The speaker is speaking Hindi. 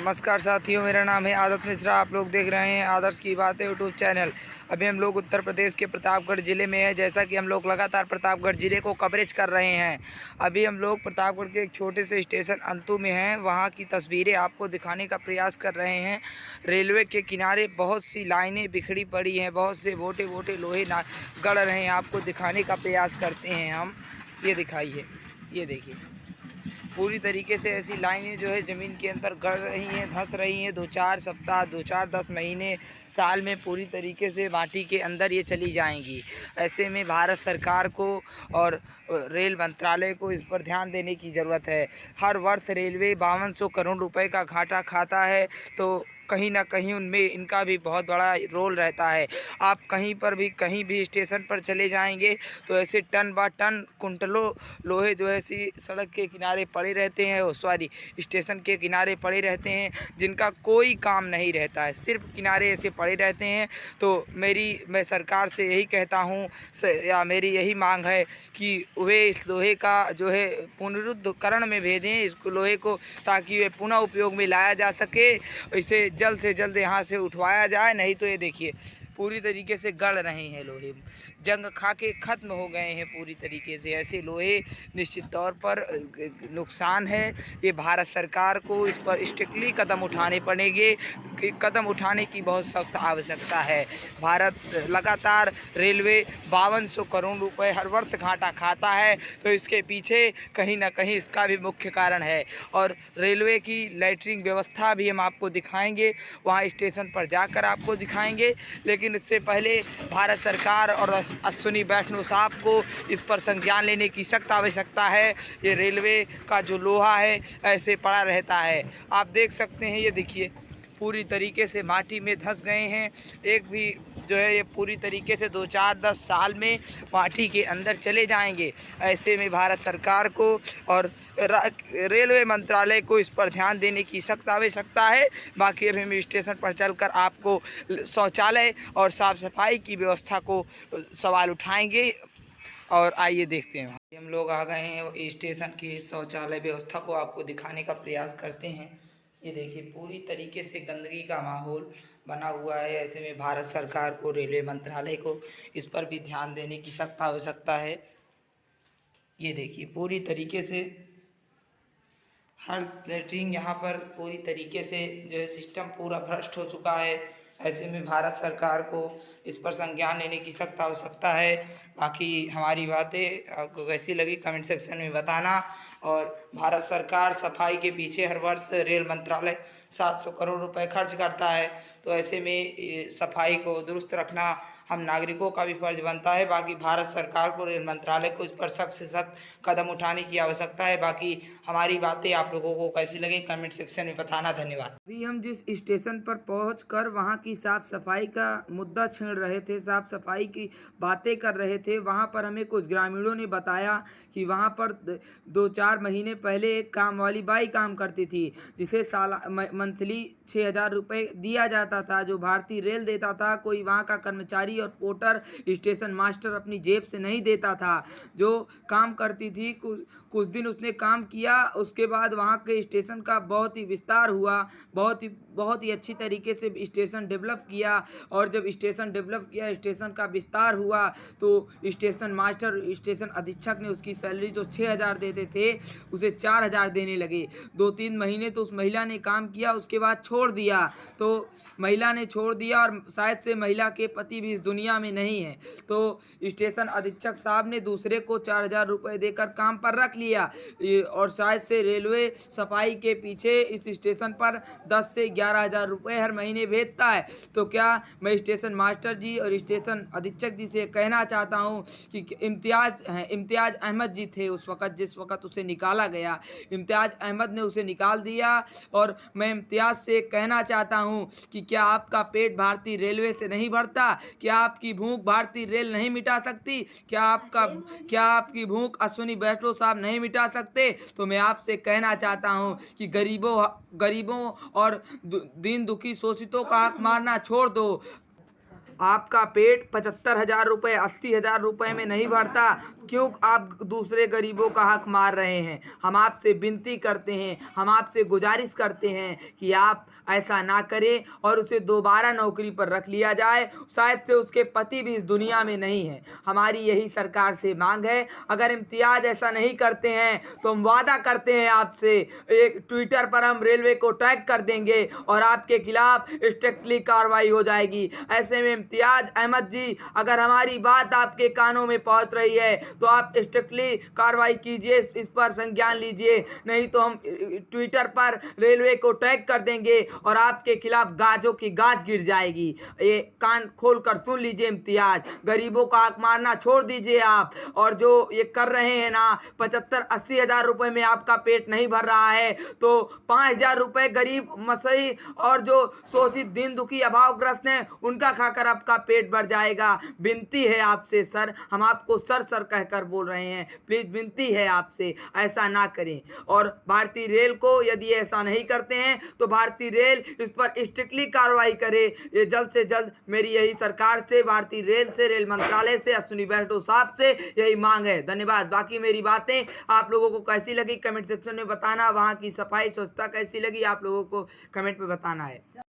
नमस्कार साथियों, मेरा नाम है आदर्श मिश्रा। आप लोग देख रहे हैं आदर्श की बातें यूट्यूब चैनल। अभी हम लोग उत्तर प्रदेश के प्रतापगढ़ ज़िले में हैं। जैसा कि हम लोग लगातार प्रतापगढ़ ज़िले को कवरेज कर रहे हैं। अभी हम लोग प्रतापगढ़ के एक छोटे से स्टेशन अंतु में हैं। वहां की तस्वीरें आपको दिखाने का प्रयास कर रहे हैं। रेलवे के किनारे बहुत सी लाइनें बिखरी पड़ी हैं, बहुत से मोटे मोटे लोहे गड़ रहे हैं। आपको दिखाने का प्रयास करते हैं हम। ये दिखाइए, ये देखिए, पूरी तरीके से ऐसी लाइनें जो है ज़मीन के अंदर गड़ रही हैं, धंस रही हैं। 2-4 सप्ताह, 2-4-10 महीने, साल में पूरी तरीके से माटी के अंदर ये चली जाएंगी। ऐसे में भारत सरकार को और रेल मंत्रालय को इस पर ध्यान देने की ज़रूरत है। हर वर्ष रेलवे 5200 करोड़ रुपए का घाटा खाता है, तो कहीं ना कहीं उनमें इनका भी बहुत बड़ा रोल रहता है। आप कहीं भी स्टेशन पर चले जाएंगे तो ऐसे टन बा टन कुंटलों लोहे जो है सी सड़क के किनारे पड़े रहते हैं, सॉरी स्टेशन के किनारे पड़े रहते हैं, जिनका कोई काम नहीं रहता है, सिर्फ किनारे ऐसे पड़े रहते हैं। तो मैं सरकार से यही कहता हूँ या मेरी यही मांग है कि वे इस लोहे का जो है पुनरुद्धरण में भेजें इस लोहे को, ताकि वे पुनः उपयोग में लाया जा सके। इसे जल्द से जल्द यहाँ से उठवाया जाए, नहीं तो ये देखिए पूरी तरीके से गल रहे हैं लोहे, जंग खा के ख़त्म हो गए हैं पूरी तरीके से। ऐसे लोहे निश्चित तौर पर नुकसान है। ये भारत सरकार को इस पर स्ट्रिक्टली कदम उठाने पड़ेंगे, कि कदम उठाने की बहुत सख्त आवश्यकता है। भारत लगातार रेलवे 5200 करोड़ रुपए हर वर्ष घाटा खाता है, तो इसके पीछे कहीं ना कहीं इसका भी मुख्य कारण है। और रेलवे की लैट्रिन व्यवस्था भी हम आपको दिखाएंगे, वहाँ स्टेशन पर जाकर आपको दिखाएंगे। लेकिन इससे पहले भारत सरकार और अश्विनी वैष्णव साहब को इस पर संज्ञान लेने की सख्त आवश्यकता है। ये रेलवे का जो लोहा है ऐसे पड़ा रहता है। आप देख सकते हैं, ये देखिए पूरी तरीके से माटी में धंस गए हैं। एक भी जो है ये पूरी तरीके से 2-4-10 साल में माटी के अंदर चले जाएंगे। ऐसे में भारत सरकार को और रेलवे मंत्रालय को इस पर ध्यान देने की सख्त आवश्यकता है। बाकी अभी हम स्टेशन पर चलकर आपको शौचालय और साफ़ सफाई की व्यवस्था को सवाल उठाएंगे। और आइए देखते हैं, हम लोग आ गए हैं स्टेशन की शौचालय व्यवस्था को आपको दिखाने का प्रयास करते हैं। ये देखिए पूरी तरीके से गंदगी का माहौल बना हुआ है। ऐसे में भारत सरकार को, रेलवे मंत्रालय को इस पर भी ध्यान देने की सख्त आवश्यकता है। ये देखिए पूरी तरीके से हर लेटरिन यहाँ पर पूरी तरीके से जो है सिस्टम पूरा भ्रष्ट हो चुका है। ऐसे में भारत सरकार को इस पर संज्ञान लेने की सख्त आवश्यकता है। बाकी हमारी बातें आपको कैसी लगी कमेंट सेक्शन में बताना। और भारत सरकार सफाई के पीछे हर वर्ष रेल मंत्रालय 700 करोड़ रुपए खर्च करता है, तो ऐसे में सफाई को दुरुस्त रखना हम नागरिकों का भी फर्ज बनता है। बाकी भारत सरकार को, रेल मंत्रालय को इस पर सख्त से सख्त कदम उठाने की आवश्यकता है। बाकी हमारी बातें आप लोगों को कैसी लगी कमेंट सेक्शन में बताना। धन्यवाद। अभी हम जिस स्टेशन पर पहुंचकर वहां की साफ सफाई का मुद्दा छेड़ रहे थे, साफ सफाई की बातें कर रहे थे, वहां पर हमें कुछ ग्रामीणों ने बताया कि वहां पर 2-4 महीने पहले एक काम वाली बाई काम करती थी, जिसे मंथली 6,000 रुपये दिया जाता था, जो भारतीय रेल देता था। कोई वहाँ का कर्मचारी और पोर्टर, स्टेशन मास्टर अपनी जेब से नहीं देता था। जो काम करती थी, कुछ दिन उसने काम किया, उसके बाद वहाँ के स्टेशन का बहुत ही विस्तार हुआ, बहुत ही अच्छी तरीके से स्टेशन डेवलप किया। और जब स्टेशन डेवलप किया, स्टेशन का विस्तार हुआ, तो स्टेशन मास्टर, स्टेशन अधीक्षक ने उसकी सैलरी जो 6,000 देते थे उसे 4,000 देने लगे। 2-3 महीने तो उस महिला ने काम किया, उसके बाद छोड़ दिया। तो महिला ने छोड़ दिया और शायद से महिला के पति भी इस दुनिया में नहीं है, तो स्टेशन अधीक्षक साहब ने दूसरे को 4,000 रुपये देकर काम पर रख लिया। और शायद से रेलवे सफाई के पीछे इस स्टेशन पर 10 से 11,000 रुपये हर महीने भेजता है। तो क्या मैं स्टेशन मास्टर जी और स्टेशन अधीक्षक जी से कहना चाहता हूँ कि इम्तियाज़ अहमद जी थे उस वक़्त, जिस वक़्त उसे निकाला गया, इम्तियाज़ अहमद ने उसे निकाल दिया। और मैं इम्तियाज़ से कहना चाहता हूँ कि क्या आपका पेट भारतीय रेलवे से नहीं भरता? क्या आपकी भूख भारतीय रेल नहीं मिटा सकती? क्या आपकी भूख अश्विनी वैष्णव साहब नहीं मिटा सकते? तो मैं आपसे कहना चाहता हूँ कि गरीबों और दीन दुखी शोषितों का हक मारना छोड़ दो। आपका पेट 75,000 रुपये 80,000 रुपये में नहीं भरता, क्यों आप दूसरे गरीबों का हक मार रहे हैं? हम आपसे विनती करते हैं, हम आपसे गुजारिश करते हैं कि आप ऐसा ना करें और उसे दोबारा नौकरी पर रख लिया जाए। शायद से उसके पति भी इस दुनिया में नहीं है। हमारी यही सरकार से मांग है। अगर इम्तियाज ऐसा नहीं करते हैं तो हम वादा करते हैं आपसे, एक ट्विटर पर हम रेलवे को टैग कर देंगे और आपके खिलाफ स्ट्रिक्टली कार्रवाई हो जाएगी। ऐसे में इम्तियाज अहमद जी, अगर हमारी बात आपके कानों में पहुंच रही है तो आप स्ट्रिक्टली कार्रवाई कीजिए, इस पर संज्ञान लीजिए, नहीं तो हम ट्विटर पर रेलवे को टैग कर देंगे और आपके खिलाफ गाजों की गाज गिर जाएगी। ये कान खोल कर सुन लीजिए इम्तियाज, गरीबों का हक मारना छोड़ दीजिए आप। और जो ये कर रहे हैं ना, 75-80 हजार रुपए में आपका पेट नहीं भर रहा है तो 5,000 रुपए गरीब मसई और जो शोषित दीन दुखी अभावग्रस्त हैं उनका खाकर आपका पेट भर जाएगा। विनती है आपसे सर, हम आपको सर सर कहकर बोल रहे हैं, प्लीज विनती है आपसे, ऐसा ना करें। और भारतीय रेल को यदि ऐसा नहीं करते हैं तो भारतीय रेल इस पर स्ट्रिक्टली कार्रवाई करे। ये जल्द से जल्द मेरी यही सरकार से, भारतीय रेल से, रेल मंत्रालय से, अश्विनी बैष्णव साहब से यही मांग है। धन्यवाद। बाकी मेरी बातें आप लोगों को कैसी लगी कमेंट सेक्शन में बताना। वहाँ की सफाई स्वच्छता कैसी लगी आप लोगों को कमेंट में बताना है।